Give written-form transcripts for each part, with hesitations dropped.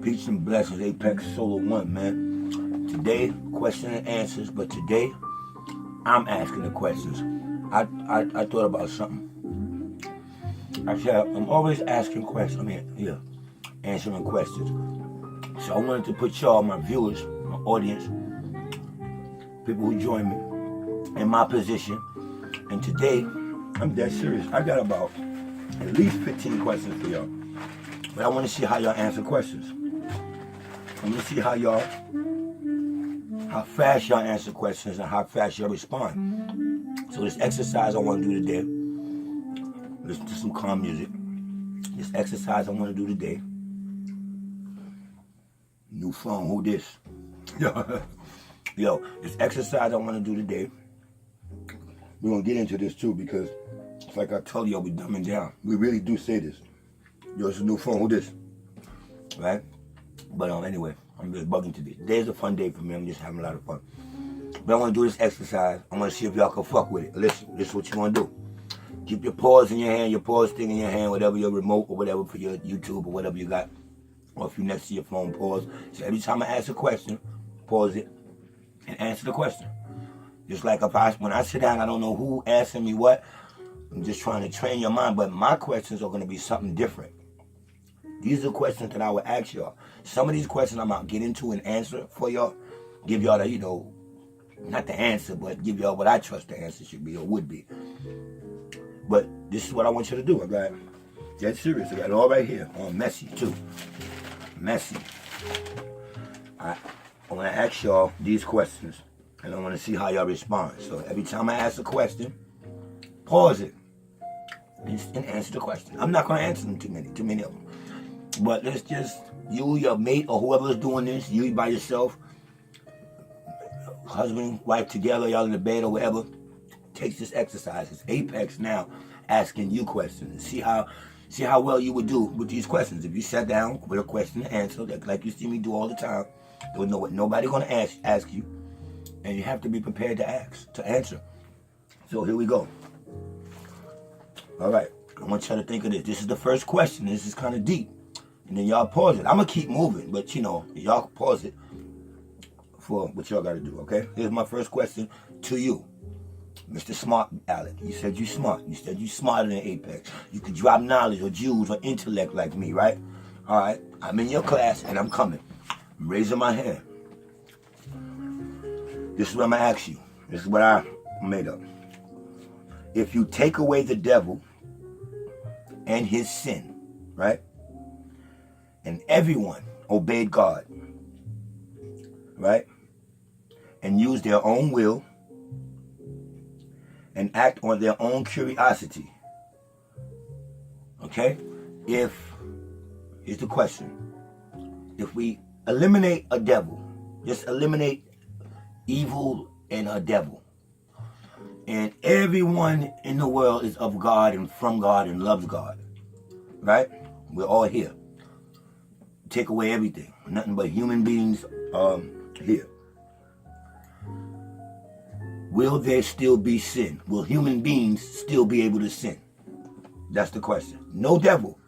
Peace and blessings, Apex Solo 1, man. Today, question and answers, but today, I'm asking the questions. I thought about something. I said, I'm always asking questions. Answering questions. So I wanted to put y'all, my viewers, my audience, people who join me, in my position. And today, I'm dead serious. I got about at least 15 questions for y'all. But I want to see how y'all answer questions. I want to see how fast y'all answer questions and how fast y'all respond. So this exercise I want to do today, listen to some calm music. This exercise I want to do today. New phone, who this? Yo, this exercise I want to do today. We're going to get into this too because it's like I told y'all, we dumbing down. We really do say this. Yo, it's a new phone, who this? Right? But anyway, I'm just bugging today. Today's a fun day for me. I'm just having a lot of fun. But I want to do this exercise. I want to see if y'all can fuck with it. Listen, this is what you want to do. Keep your paws in your hand, your paws thing in your hand, whatever your remote or whatever for your YouTube or whatever you got. Or if you're next to your phone, pause. So every time I ask a question, pause it and answer the question. Just like when I sit down, I don't know who asking me what. I'm just trying to train your mind, but my questions are going to be something different. These are questions that I would ask y'all. Some of these questions I'm going to get into and answer for y'all. Give y'all the, not the answer, but give y'all what I trust the answer should be or would be. But this is what I want you to do. I got dead serious. I got it all right here. On messy, too. Messy. I want to ask y'all these questions, and I want to see how y'all respond. So every time I ask a question, pause it and answer the question. I'm not going to answer them too many of them. But let's just, you, your mate, or whoever's doing this, you by yourself, husband, wife together, y'all in the bed or whatever, takes this exercise. It's Apex now asking you questions and see how well you would do with these questions. If you sat down with a question to answer, like you see me do all the time, there was nobody going to ask you, and you have to be prepared to answer. So here we go. All right, I want y'all to think of this. This is the first question. This is kind of deep. And then y'all pause it. I'm going to keep moving, but y'all pause it for what y'all got to do, okay? Here's my first question to you. Mr. Smart Alec, you said you smart. You said you smarter than Apex. You could drop knowledge or jewels or intellect like me, right? All right, I'm in your class and I'm coming. I'm raising my hand. This is what I'm going to ask you. This is what I made up. If you take away the devil and his sin, right? And everyone obeyed God, right? And used their own will and act on their own curiosity. Okay? Here's the question. If we eliminate a devil, just eliminate evil and a devil, and everyone in the world is of God and from God and loves God, right? We're all here. Take away everything. Nothing but human beings here. Will there still be sin? Will human beings still be able to sin? That's the question. No devil.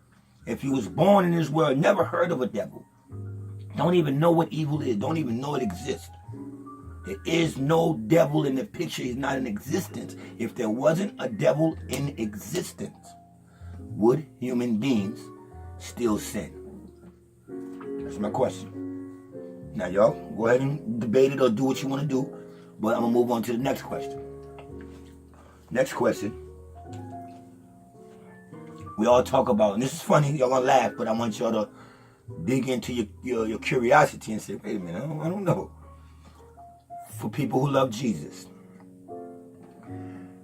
If you was born in this world, never heard of a devil, don't even know what evil is, don't even know it exists. There is no devil in the picture. He's not in existence. If there wasn't a devil in existence, would human beings still sin? That's my question. Now, y'all, go ahead and debate it or do what you want to do, but I'm going to move on to the next question. Next question. We all talk about, and this is funny, y'all going to laugh, but I want y'all to dig into your curiosity and say, wait a minute, I don't know. For people who love Jesus,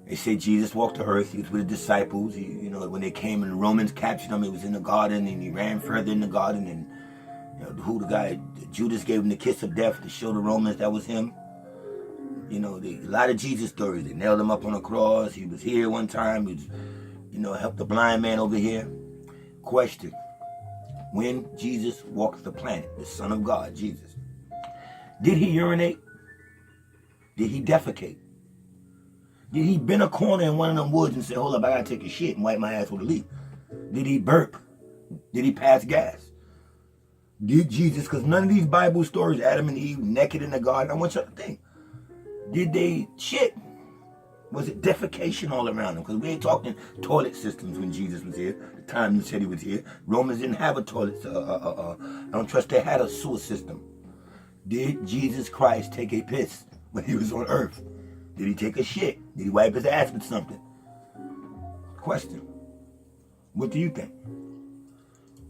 they say Jesus walked the earth. He was with the disciples. When they came and the Romans captured him, he was in the garden, and he ran further in the garden. And Judas gave him the kiss of death to show the Romans that was him. A lot of Jesus stories. They nailed him up on a cross. He was here one time. He was, helped the blind man over here. Question: when Jesus walked the planet, the Son of God, Jesus, did he urinate? Did he defecate? Did he bend a corner in one of them woods and say, hold up, I gotta take a shit and wipe my ass with a leaf? Did he burp? Did he pass gas? Did Jesus, because none of these Bible stories, Adam and Eve naked in the garden, I want you to think, did they shit? Was it defecation all around them? Because we ain't talking toilet systems when Jesus was here. The time you said he was here, Romans didn't have a toilet. I don't trust they had a sewer system. Did Jesus Christ take a piss when he was on earth? Did he take a shit? Did he wipe his ass with something? Question. What do you think?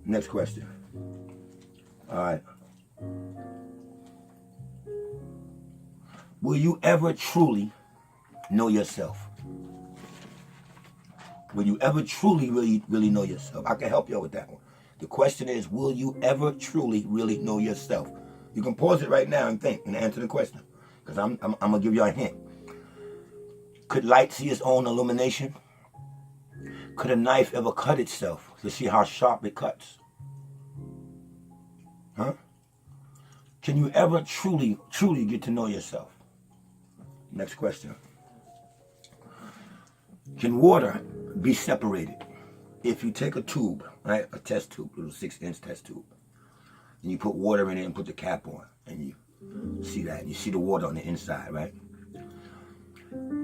Next question. All right. Will you ever truly know yourself? Will you ever truly, really know yourself? I can help you with that one. The question is, will you ever truly, really know yourself? You can pause it right now and think and answer the question. Because I'm going to give you a hint. Could light see its own illumination? Could a knife ever cut itself to see how sharp it cuts? Huh? Can you ever truly get to know yourself? Next question. Can water be separated? If you take a tube, right, a test tube, a little 6-inch test tube, and you put water in it and put the cap on, and you see that, and you see the water on the inside, right?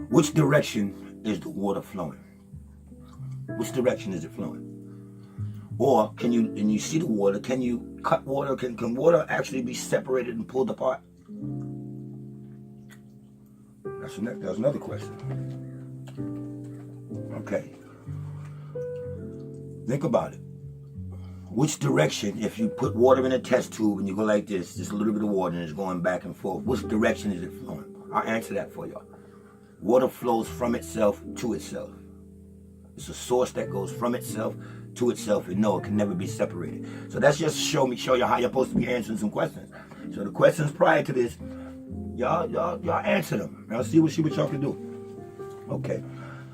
Which direction is the water flowing? Which direction is it flowing? Or can you, and you see the water, can you cut water? Can water actually be separated and pulled apart? That's another question. Okay. Think about it. Which direction, if you put water in a test tube and you go like this, just a little bit of water and it's going back and forth, which direction is it flowing? I'll answer that for y'all. Water flows from itself to itself. It's a source that goes from itself to itself, and no, it can never be separated. So that's just show you how you're supposed to be answering some questions. So the questions prior to this, y'all answer them. Y'all see what y'all can do. Okay.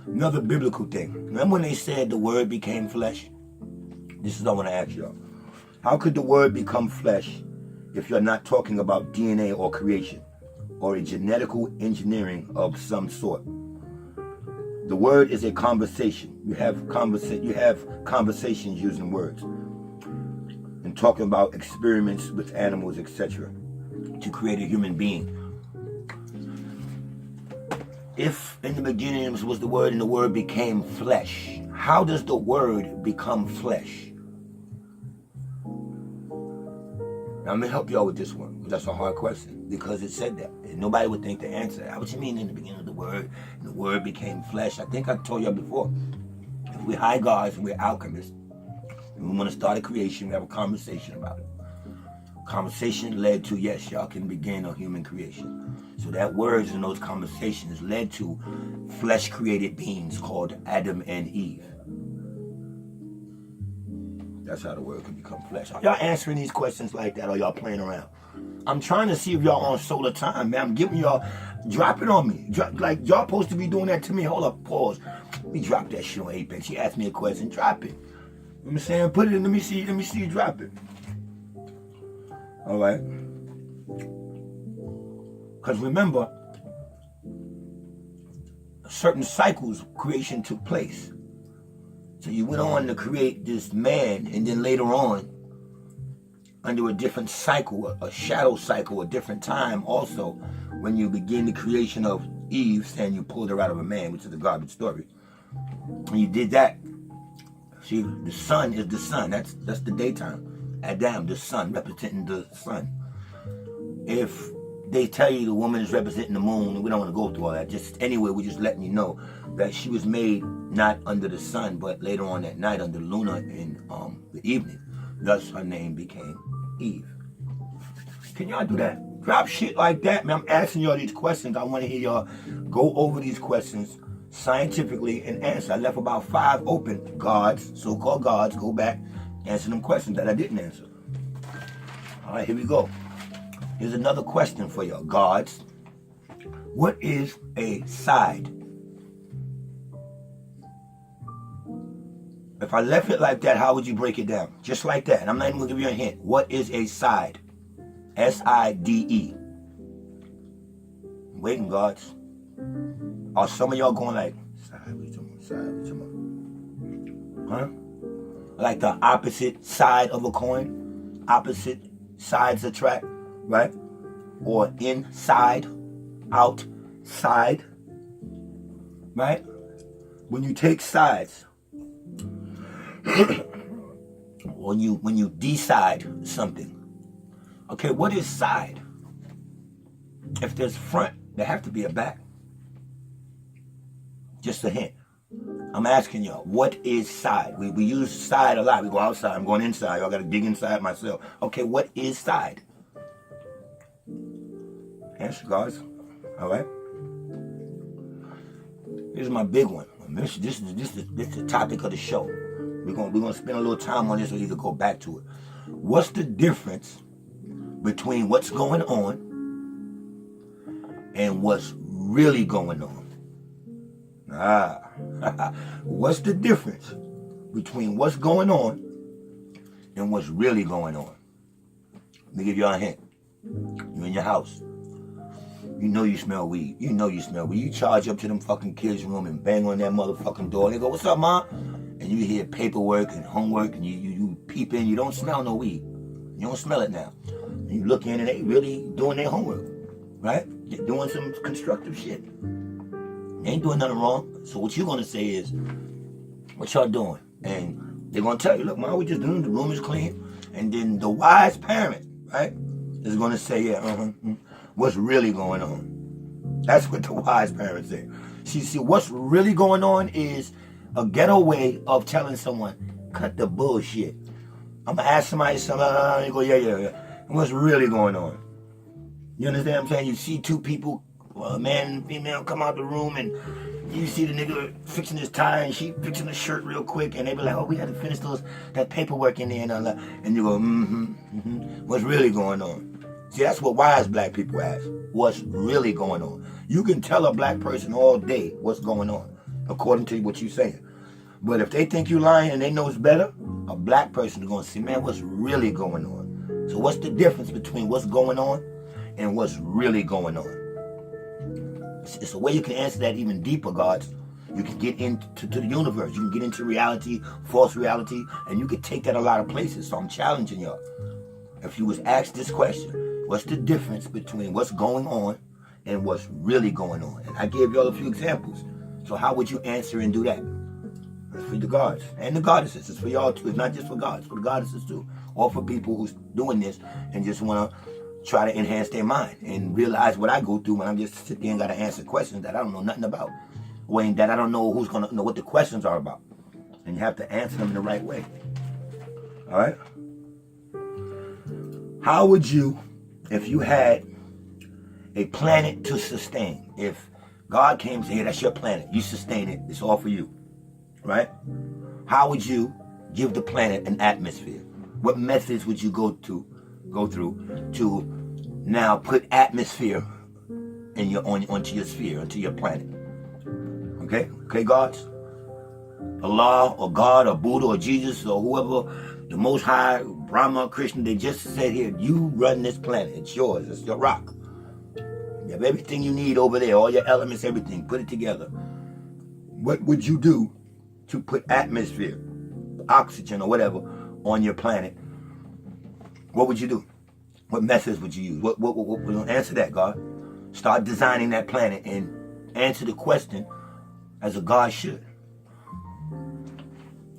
Another biblical thing. Remember when they said the word became flesh? This is what I want to ask y'all. How could the word become flesh if you're not talking about DNA or creation or a genetical engineering of some sort? The word is a conversation. You have conversations using words and talking about experiments with animals, etc., to create a human being. If in the beginning was the word and the word became flesh, how does the word become flesh? Now, I'm going to help y'all with this one. That's a hard question because it said that. And nobody would think the answer. What you mean in the beginning of the word became flesh? I think I told y'all before. If we're high gods and we're alchemists, and we want to start a creation, we have a conversation about it. Conversation led to, yes, y'all can begin a human creation. So that words in those conversations led to flesh-created beings called Adam and Eve. That's how the word can become flesh. Are y'all answering these questions like that, or y'all playing around? I'm trying to see if y'all on solar time, man. I'm giving y'all, drop it on me. Like y'all supposed to be doing that to me. Hold up, pause. Let me drop that shit on Apex. She asked me a question, drop it. You know what I'm saying? Put it in, let me see you drop it. All right. Because remember, certain cycles of creation took place. So you went on to create this man, and then later on, under a different cycle, a shadow cycle, a different time also, when you begin the creation of Eve, saying you pulled her out of a man, which is a garbage story. When you did that, see, the sun is the sun. That's the daytime. Adam, the sun, representing the sun. If they tell you the woman is representing the moon, we don't want to go through all that. Just anyway, we're just letting you know that she was made not under the sun, but later on that night under Luna in the evening. Thus, her name became Eve. Can y'all do that? Drop shit like that, man. I'm asking y'all these questions. I want to hear y'all go over these questions scientifically and answer. I left about 5 open. Gods, so-called gods, go back, answer them questions that I didn't answer. All right, here we go. Here's another question for y'all. Gods, what is a side? If I left it like that, how would you break it down? Just like that. And I'm not even going to give you a hint. What is a side? S-I-D-E. I'm waiting, gods. Are some of y'all going like, side, what you talking about? Huh? Like the opposite side of a coin? opposite sides attract, right? Or inside, outside, right? When you take sides, when you decide something, okay, what is side? If there's front, there have to be a back. Just a hint. I'm asking y'all, what is side? We use side a lot. We go outside. I'm going inside. Y'all got to dig inside myself. Okay, what is side? Answer, guys. All right. Here's my big one. This is the topic of the show. We're gonna spend a little time on this, or either go back to it. What's the difference between what's going on and what's really going on? What's the difference between what's going on and what's really going on? Let me give y'all a hint. You're in your house. You know you smell weed. You know you smell weed. You charge up to them fucking kids' room and bang on that motherfucking door. They go, "What's up, Mom?" And you hear paperwork and homework, and you peep in. You don't smell no weed. You don't smell it now. And you look in and they really doing their homework, right? They're doing some constructive shit. They ain't doing nothing wrong. So what you're gonna say is, "What y'all doing?" And they're gonna tell you, "Look, Mom, we just doing, the room is clean." And then the wise parent, right, is gonna say, "Yeah, what's really going on?" That's what the wise parents say. See, what's really going on is a ghetto way of telling someone, cut the bullshit. I'm gonna ask somebody something, you go, yeah. And what's really going on? You understand what I'm saying? You see two people, a man and female, come out the room, and you see the nigga fixing his tie and she fixing his shirt real quick, and they be like, "Oh, we had to finish that paperwork in there," and you go, what's really going on? See, that's what wise black people ask. What's really going on? You can tell a black person all day what's going on, according to what you're saying. But if they think you're lying and they know it's better, a black person is going to say, "Man, what's really going on?" So what's the difference between what's going on and what's really going on? It's a way you can answer that even deeper, gods. You can get into the universe. You can get into reality, false reality, and you can take that a lot of places. So I'm challenging y'all. If you was asked this question, what's the difference between what's going on and what's really going on? And I gave y'all a few examples. So how would you answer and do that? It's for the gods and the goddesses. It's for y'all too. It's not just for gods, for the goddesses too. Or for people who's doing this and just want to try to enhance their mind and realize what I go through when I'm just sitting there and got to answer questions that I don't know nothing about. Or that I don't know who's going to know what the questions are about. And you have to answer them in the right way. All right? How would you, if you had a planet to sustain, if God came and said, "Hey, that's your planet, you sustain it, it's all for you," right? How would you give the planet an atmosphere? What methods would you go through to now put atmosphere in onto your sphere, onto your planet? Okay, gods? Allah or God or Buddha or Jesus or whoever, the Most High, Brahma, Krishna, they just said, "Here, you run this planet. It's yours. It's your rock. You have everything you need over there, all your elements, everything. Put it together." What would you do to put atmosphere, oxygen or whatever, on your planet? What would you do? What methods would you use? What answer that, God? Start designing that planet and answer the question as a God should.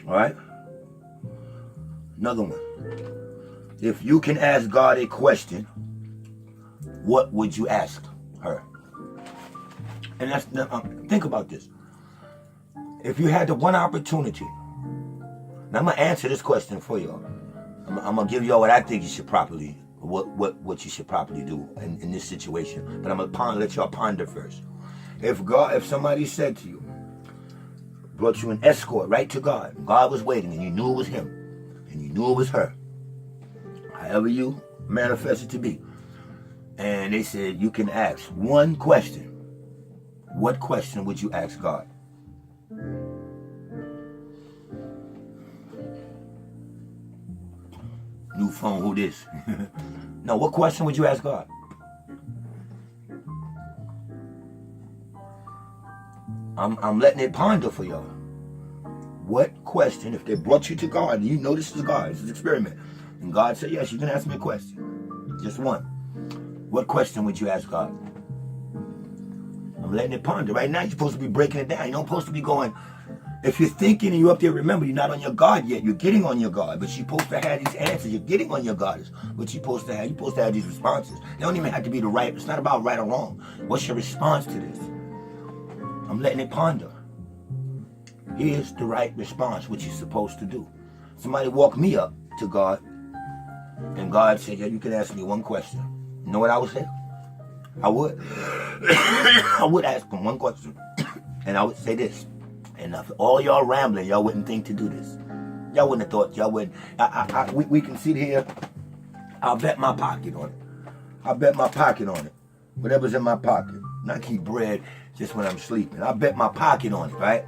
All right? Another one. If you can ask God a question, what would you ask her? And think about this. If you had the one opportunity, now I'm gonna answer this question for y'all. I'm gonna give y'all what I think you should properly, what you should properly do in this situation. But I'm gonna let y'all ponder first. If somebody said to you, brought you an escort right to God, God was waiting, and you knew it was him, and you knew it was her, however you manifest it to be, and they said you can ask one question, what question would you ask God? New phone, who this? No, what question would you ask God? I'm letting it ponder for y'all. What question, if they brought you to God, and you know this is God, this is an experiment. And God said, yes, you can ask me a question. Just one. What question would you ask God? I'm letting it ponder. Right now, you're supposed to be breaking it down. You're not supposed to be going, if you're thinking and you're up there, remember, you're not on your guard yet. You're getting on your guard, but you're supposed to have these answers. You're getting on your guard is what you're supposed to have. You're supposed to have these responses. They don't even have to be the right. It's not about right or wrong. What's your response to this? I'm letting it ponder. Here's the right response, what you're supposed to do. Somebody walked me up to God, and God said, yeah, you can ask me one question. You know what I would say? I would. I would ask him one question, and I would say this. And if all y'all rambling, y'all wouldn't think to do this. Y'all wouldn't have thought, y'all wouldn't. We can sit here. I'll bet my pocket on it. I'll bet my pocket on it. Whatever's in my pocket. Not keep bread just when I'm sleeping. I'll bet my pocket on it, right?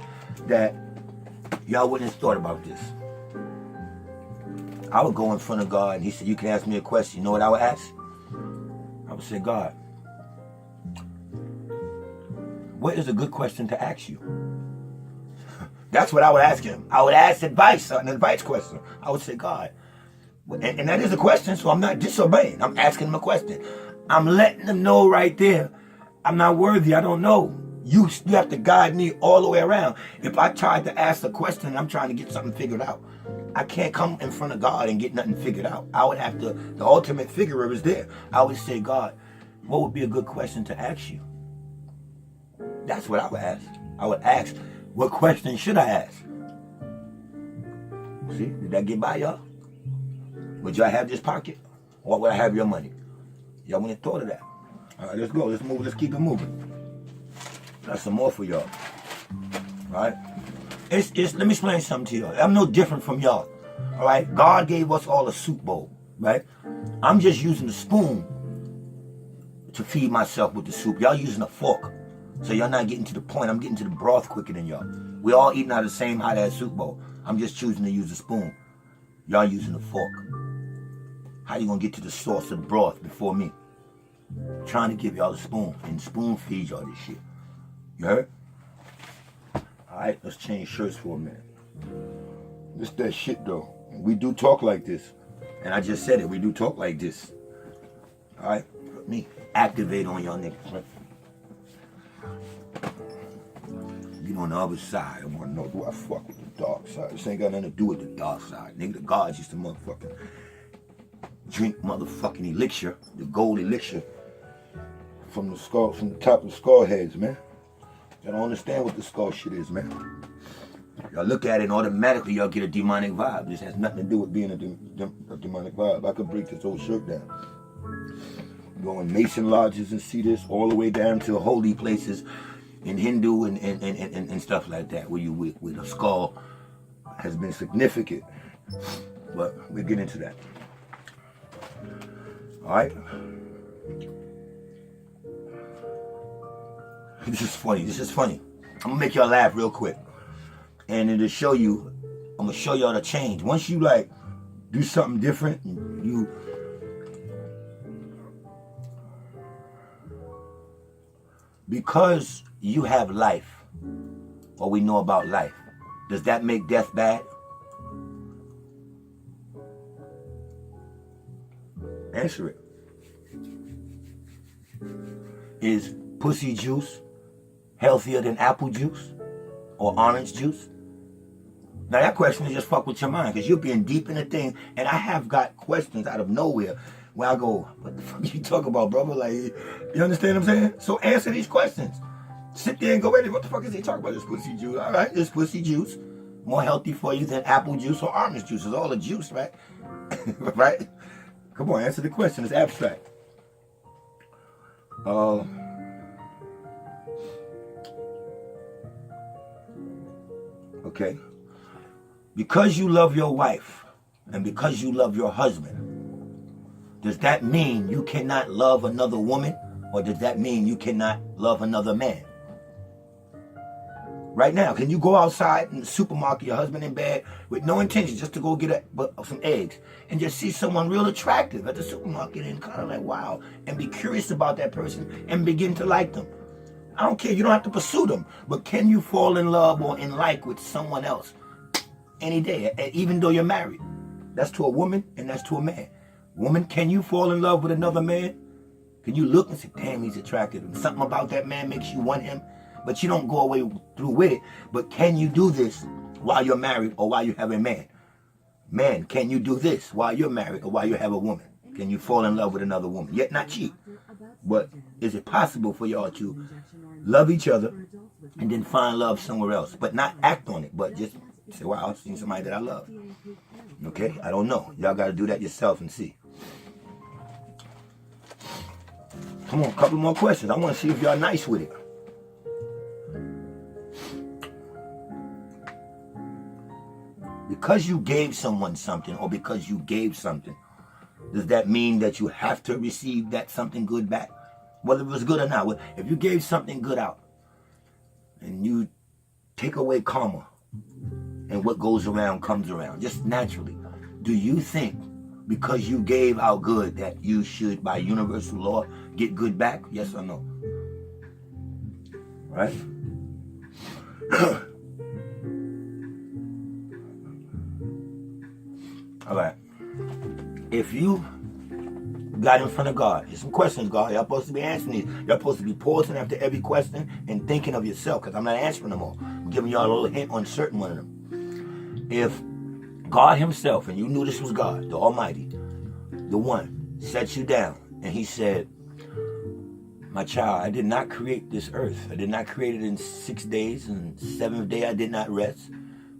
That y'all wouldn't have thought about this. I would go in front of God, and he said, you can ask me a question. You know what I would ask? I would say, God, what is a good question to ask you? That's what I would ask him. I would ask advice, an advice question. I would say, God, and that is a question, so I'm not disobeying. I'm asking him a question. I'm letting him know right there, I'm not worthy, I don't know. You have to guide me all the way around. If I tried to ask a question, I'm trying to get something figured out. I can't come in front of God and get nothing figured out. I would have to, the ultimate figurer is there. I would say, God, what would be a good question to ask you? That's what I would ask. I would ask, what question should I ask? See, did that get by y'all? Would y'all have this pocket? Or would I have your money? Y'all wouldn't have thought of that. All right, let's go. Let's move. Let's keep it moving. Got some more for y'all. All right? Let me explain something to y'all. I'm no different from y'all. All right? God gave us all a soup bowl, right? I'm just using the spoon to feed myself with the soup. Y'all using a fork. So y'all not getting to the point. I'm getting to the broth quicker than y'all. We all eating out of the same hot-ass soup bowl. I'm just choosing to use a spoon. Y'all using a fork. How you gonna get to the source of the broth before me? I'm trying to give y'all a spoon, and spoon feeds y'all this shit. You heard? Alright, let's change shirts for a minute. This that shit though. We do talk like this. And I just said it, we do talk like this. Alright? Let me activate on y'all niggas, right? Get on the other side. I wanna know, do I fuck with the dark side? This ain't got nothing to do with the dark side. Nigga, the gods used to motherfucking drink motherfucking elixir, the gold elixir from the skull, from the top of the skull heads, man. Y'all don't understand what the skull shit is, man. Y'all look at it and automatically y'all get a demonic vibe. This has nothing to do with being a demonic vibe. I could break this whole shirt down. Go in Mason lodges and see this all the way down to holy places in Hindu and stuff like that, where you with a skull has been significant. But we'll get into that. All right. This is funny. This is funny. I'm gonna make y'all laugh real quick, and it'll show you. I'm gonna show y'all the change. Once you like do something different, you because you have life, or we know about life. Does that make death bad? Answer it. Is pussy juice healthier than apple juice or orange juice? Now that question is just fuck with your mind, because you're being deep in the thing, and I have got questions out of nowhere where I go, what the fuck you talking about, brother? Like, you understand what I'm saying? So answer these questions. Sit there and go, wait, what the fuck is he talking about? This pussy juice. All right, this pussy juice more healthy for you than apple juice or orange juice. It's all a juice, right? Right? Come on, answer the question. It's abstract. Okay. Because you love your wife and because you love your husband, does that mean you cannot love another woman, or does that mean you cannot love another man? Right now, can you go outside in the supermarket, your husband in bed, with no intention, just to go get some eggs, and just see someone real attractive at the supermarket and kind of like, wow, and be curious about that person and begin to like them? I don't care, you don't have to pursue them, but can you fall in love or in like with someone else any day, even though you're married? That's to a woman and that's to a man. Woman, can you fall in love with another man? Can you look and say, damn, he's attractive, and something about that man makes you want him, but you don't go away through with it? But can you do this while you're married or while you have a man? Man, can you do this while you're married or while you have a woman? Can you fall in love with another woman? Yet not cheat. But is it possible for y'all to love each other and then find love somewhere else, but not act on it, but just say, wow, I've seen somebody that I love? Okay, I don't know. Y'all got to do that yourself and see. Come on, a couple more questions. I want to see if y'all nice with it. Because you gave someone something, or because you gave something, does that mean that you have to receive that something good back? Whether it was good or not. Well, if you gave something good out, and you take away karma, and what goes around comes around, just naturally, do you think because you gave out good that you should, by universal law, get good back? Yes or no? Right? All right. If you got in front of God, here's some questions, God. Y'all supposed to be answering these. Y'all supposed to be pausing after every question and thinking of yourself, because I'm not answering them all. I'm giving y'all a little hint on certain one of them. If God himself, and you knew this was God, the Almighty, the one, set you down, and he said, my child, I did not create this earth. I did not create it in 6 days, and 7th day I did not rest.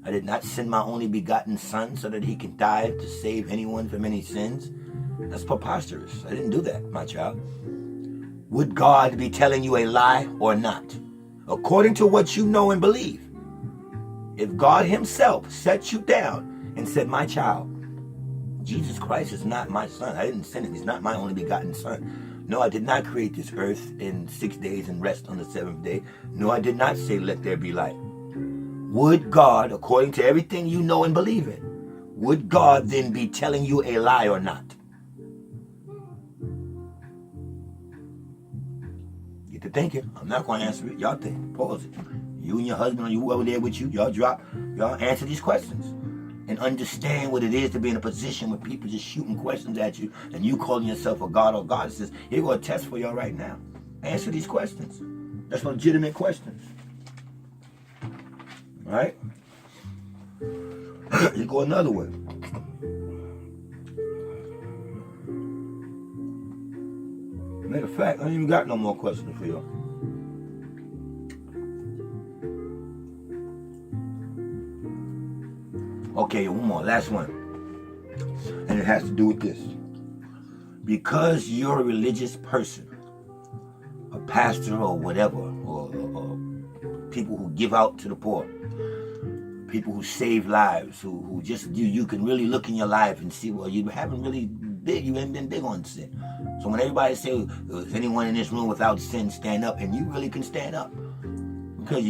I did not send my only begotten son so that he can die to save anyone from any sins. That's preposterous. I didn't do that, my child. Would God be telling you a lie or not? According to what you know and believe. If God himself set you down and said, my child, Jesus Christ is not my son. I didn't send him. He's not my only begotten son. No, I did not create this earth in 6 days and rest on the 7th day. No, I did not say, let there be light. Would God, according to everything you know and believe in, would God then be telling you a lie or not? Get to thinking. I'm not going to answer it. Y'all think. Pause it. You and your husband or whoever there with you, y'all answer these questions. And understand what it is to be in a position where people just shooting questions at you and you calling yourself a god or goddesses. Here go a test for y'all right now. Answer these questions. That's legitimate questions. All right? Here go another one. Matter of fact, I ain't even got no more questions for y'all. Okay, one more, last one. And it has to do with this. Because you're a religious person, a pastor or whatever, or people who give out to the poor, people who save lives, who just, you can really look in your life and see, well, you haven't been big on sin. So when everybody says, is anyone in this room without sin, stand up, and you really can stand up. Because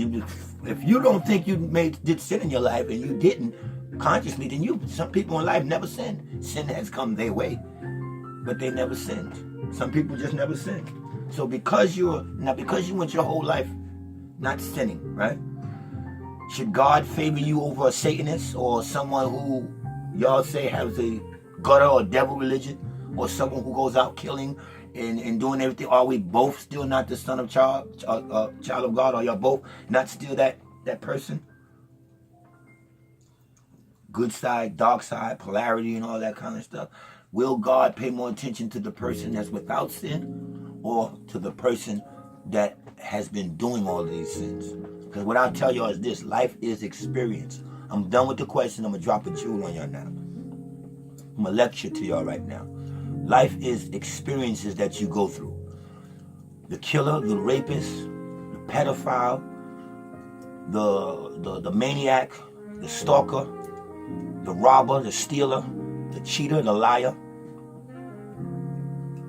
if you don't think you did sin in your life and you didn't consciously, then some people in life never sinned. Sin has come their way, but they never sinned. Some people just never sinned. So because you went your whole life not sinning, right? Should God favor you over a Satanist or someone who y'all say has a gutter or devil religion, or someone who goes out killing and doing everything? Are we both still not the son of child of God? Are y'all both not still that person? Good side, dark side, polarity, and all that kind of stuff. Will God pay more attention to the person that's without sin or to the person that has been doing all of these sins? Because what I'll tell y'all is this: life is experience. I'm done with the question. I'm going to drop a jewel on y'all now. I'm going to lecture to y'all right now. Life is experiences that you go through. The killer, the rapist, the pedophile, the maniac, the stalker, the robber, the stealer, the cheater, the liar.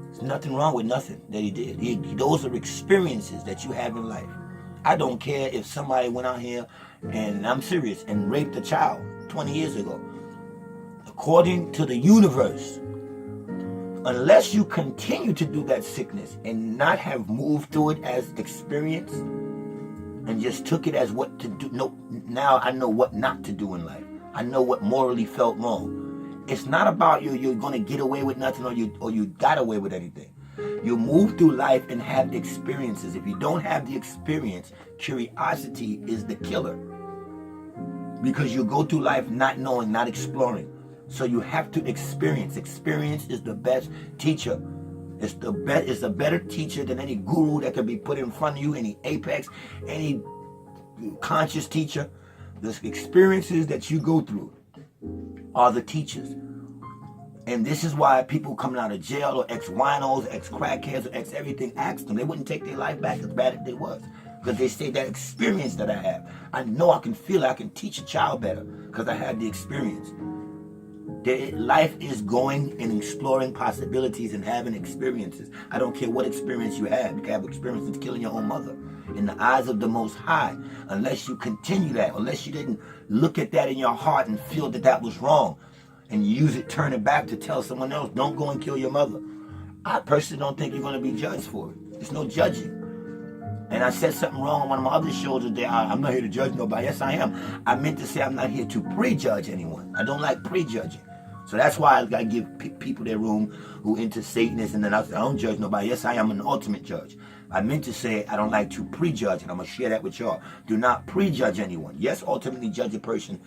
There's nothing wrong with nothing that he did. Those are experiences that you have in life. I don't care if somebody went out here, and I'm serious, and raped a child 20 years ago. According to the universe, unless you continue to do that sickness and not have moved through it as experience and just took it as what to do. No, now I know what not to do in life. I know what morally felt wrong. It's not about you're going to get away with nothing or you got away with anything. You move through life and have experiences. If you don't have the experience, curiosity is the killer. Because you go through life not knowing, not exploring. So you have to experience. Experience is the best teacher. It's a better teacher than any guru that can be put in front of you, any apex, any conscious teacher. The experiences that you go through are the teachers. And this is why people coming out of jail or ex-winos, ex-crackheads, or ex-everything, ask them. They wouldn't take their life back as bad as they was. Because they say that experience that I have, I know I can feel it. I can teach a child better because I had the experience. Life is going and exploring possibilities and having experiences. I don't care what experience you have. You can have experiences killing your own mother. In the eyes of the Most High, unless you continue that, unless you didn't look at that in your heart and feel that that was wrong, and use it, turn it back to tell someone else, don't go and kill your mother. I personally don't think you're going to be judged for it. There's no judging. And I said something wrong on one of my other shows today. I'm not here to judge nobody. Yes, I am. I meant to say I'm not here to prejudge anyone. I don't like prejudging. So that's why I give people their room who into Satanists, and then I don't judge nobody. Yes, I am an ultimate judge. I meant to say I don't like to prejudge, and I'm going to share that with y'all. Do not prejudge anyone. Yes, ultimately judge a person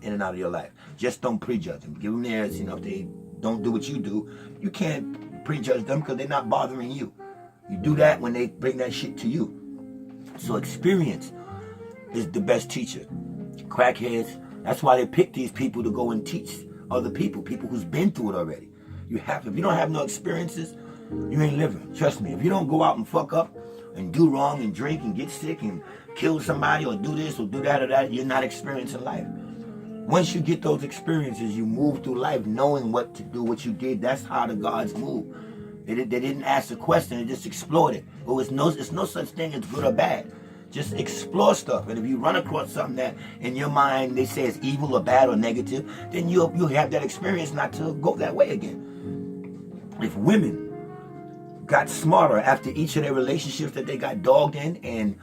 in and out of your life. Just don't prejudge them. Give them theirs. If they don't do what you do, you can't prejudge them because they're not bothering you. You do that when they bring that shit to you. So experience is the best teacher. Crackheads, that's why they pick these people to go and teach other people who's been through it already. If you don't have no experiences, you ain't living. Trust me. If you don't go out and fuck up and do wrong and drink and get sick and kill somebody or do this or do that or that, you're not experiencing life. Once you get those experiences, you move through life knowing what to do, what you did. That's how the gods move. They didn't ask a question. They just explored it. But it's no such thing as good or bad. Just explore stuff. And if you run across something that in your mind they say is evil or bad or negative, then you'll have that experience not to go that way again. If women got smarter after each of their relationships that they got dogged in and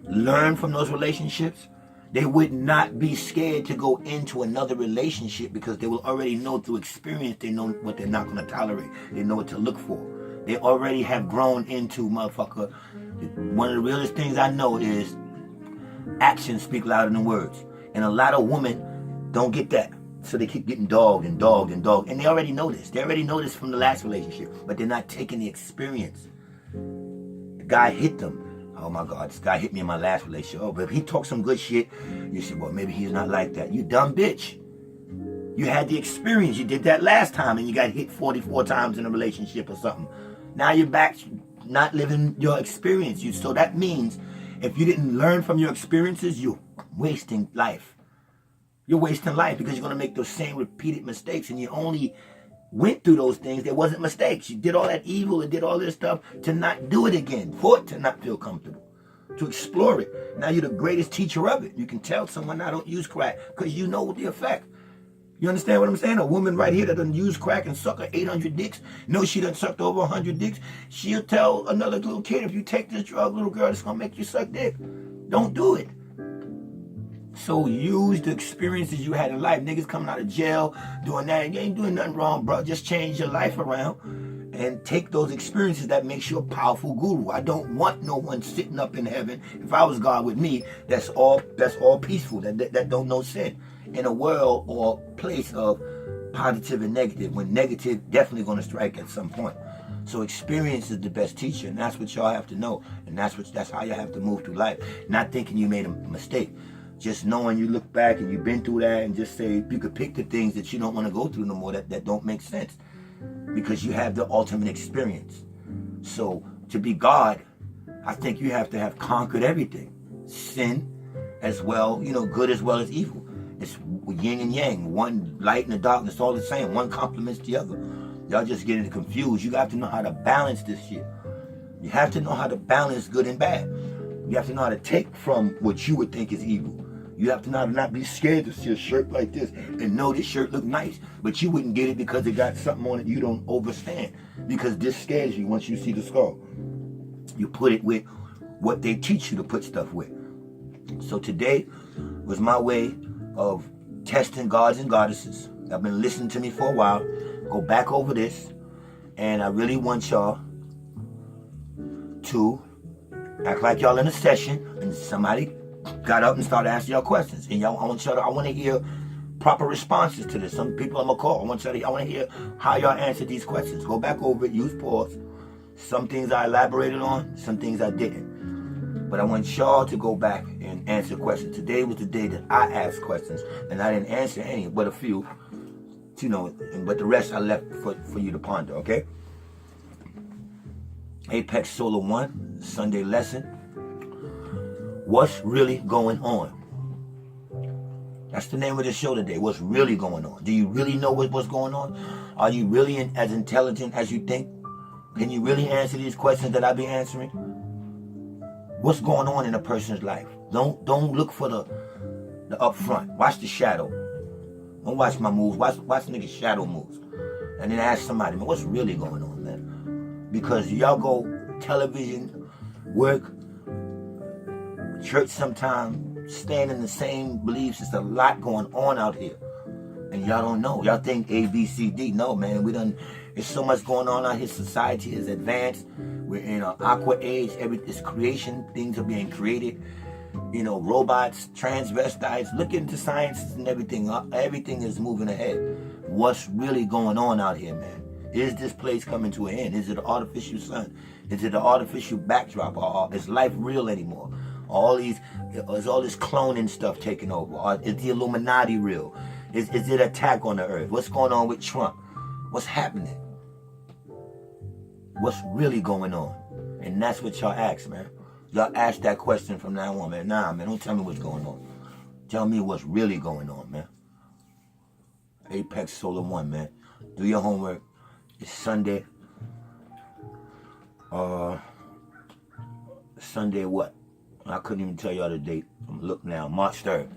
learned from those relationships, they would not be scared to go into another relationship because they will already know through experience, they know what they're not going to tolerate. They know what to look for. They already have grown into, motherfucker. One of the realest things I know is actions speak louder than words. And a lot of women don't get that. So they keep getting dogged and dogged and dogged. And they already know this. They already know this from the last relationship. But they're not taking the experience. The guy hit them. Oh my God, this guy hit me in my last relationship. Oh, but if he talks some good shit, you say, well, maybe he's not like that. You dumb bitch. You had the experience. You did that last time and you got hit 44 times in a relationship or something. Now you're back not living your experience. So that means if you didn't learn from your experiences, you're wasting life. You're wasting life because you're going to make those same repeated mistakes, and you only went through those things. There wasn't mistakes. You did all that evil and did all this stuff to not do it again, for it to not feel comfortable, to explore it. Now you're the greatest teacher of it. You can tell someone, I don't use crack, because you know the effect. You understand what I'm saying? A woman right here that doesn't use crack and suck her 800 dicks, no, she done sucked over 100 dicks, she'll tell another little kid, if you take this drug, little girl, it's going to make you suck dick. Don't do it. So use the experiences you had in life. Niggas coming out of jail, doing that. You ain't doing nothing wrong, bro. Just change your life around and take those experiences that makes you a powerful guru. I don't want no one sitting up in heaven. If I was God with me, that's all peaceful. That don't know sin. In a world or place of positive and negative, when negative definitely going to strike at some point. So experience is the best teacher, and that's what y'all have to know. And that's how you have to move through life. Not thinking you made a mistake. Just knowing you look back and you've been through that and just say you could pick the things that you don't want to go through no more that don't make sense. Because you have the ultimate experience. So to be God, I think you have to have conquered everything. Sin as well, good as well as evil. It's yin and yang. One light and the darkness, all the same. One complements the other. Y'all just getting confused. You have to know how to balance this shit. You have to know how to balance good and bad. You have to know how to take from what you would think is evil. You have to know how to not be scared to see a shirt like this and know this shirt look nice. But you wouldn't get it because it got something on it you don't understand. Because this scares you once you see the skull. You put it with what they teach you to put stuff with. So today was my way of testing gods and goddesses. Y'all been listening to me for a while. Go back over this. And I really want y'all to act like y'all in a session and somebody got up and started asking y'all questions. And y'all, I want to hear proper responses to this. Some people I'm gonna call. I want to hear how y'all answered these questions. Go back over it, use pause. Some things I elaborated on, some things I didn't. But I want y'all to go back and answer questions. Today was the day that I asked questions, and I didn't answer any, but a few. You know, but the rest I left for you to ponder, okay? Apex Solar 1, Sunday lesson. What's really going on? That's the name of the show today. What's really going on? Do you really know what's going on? Are you really as intelligent as you think? Can you really answer these questions that I be answering? What's going on in a person's life? Don't look for the up front. Watch the shadow. Don't watch my moves. Watch niggas' shadow moves. And then ask somebody, man, what's really going on, man? Because y'all go television, work, church sometimes, stand in the same beliefs. There's a lot going on out here. And y'all don't know. Y'all think A, B, C, D. No, man. There's so much going on out here. Society is advanced. We're in an aqua age. It's creation. Things are being created. You know, robots, transvestites, look into science and everything. Everything is moving ahead. What's really going on out here, man? Is this place coming to an end? Is it an artificial sun? Is it an artificial backdrop? Or is life real anymore? Is all this cloning stuff taking over? Or is the Illuminati real? Is it an attack on the earth? What's going on with Trump? What's happening? What's really going on? And that's what y'all ask, man. Y'all ask that question from now on, man. Nah, man, don't tell me what's going on. Tell me what's really going on, man. Apex Solar 1, man. Do your homework. It's Sunday. Sunday what? I couldn't even tell y'all the date. Look now, March 3rd.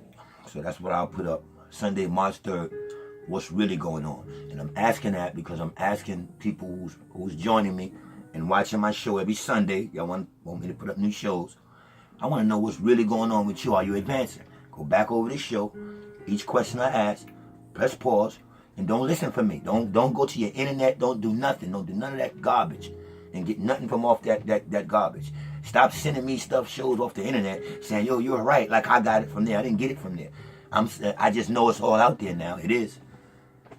So that's what I'll put up. Sunday, March 3rd. What's really going on? And I'm asking that because I'm asking people who's joining me and watching my show every Sunday. Y'all want me to put up new shows. I want to know what's really going on with you. Are you advancing? Go back over the show. Each question I ask, press pause, and don't listen for me. Don't go to your internet. Don't do nothing. Don't do none of that garbage and get nothing from off that garbage. Stop sending me shows off the internet saying, yo, you're right. Like I got it from there. I didn't get it from there. I just know it's all out there now. It is.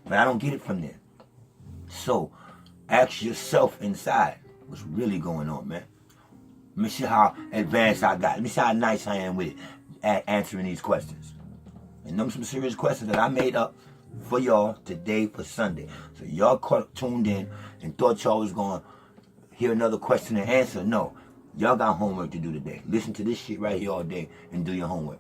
But I don't get it from there. So ask yourself inside. What's really going on, man? Let me see how advanced I got. Let me see how nice I am with it at answering these questions. And them some serious questions that I made up for y'all today for Sunday. So y'all tuned in and thought y'all was going to hear another question and answer. No. Y'all got homework to do today. Listen to this shit right here all day and do your homework.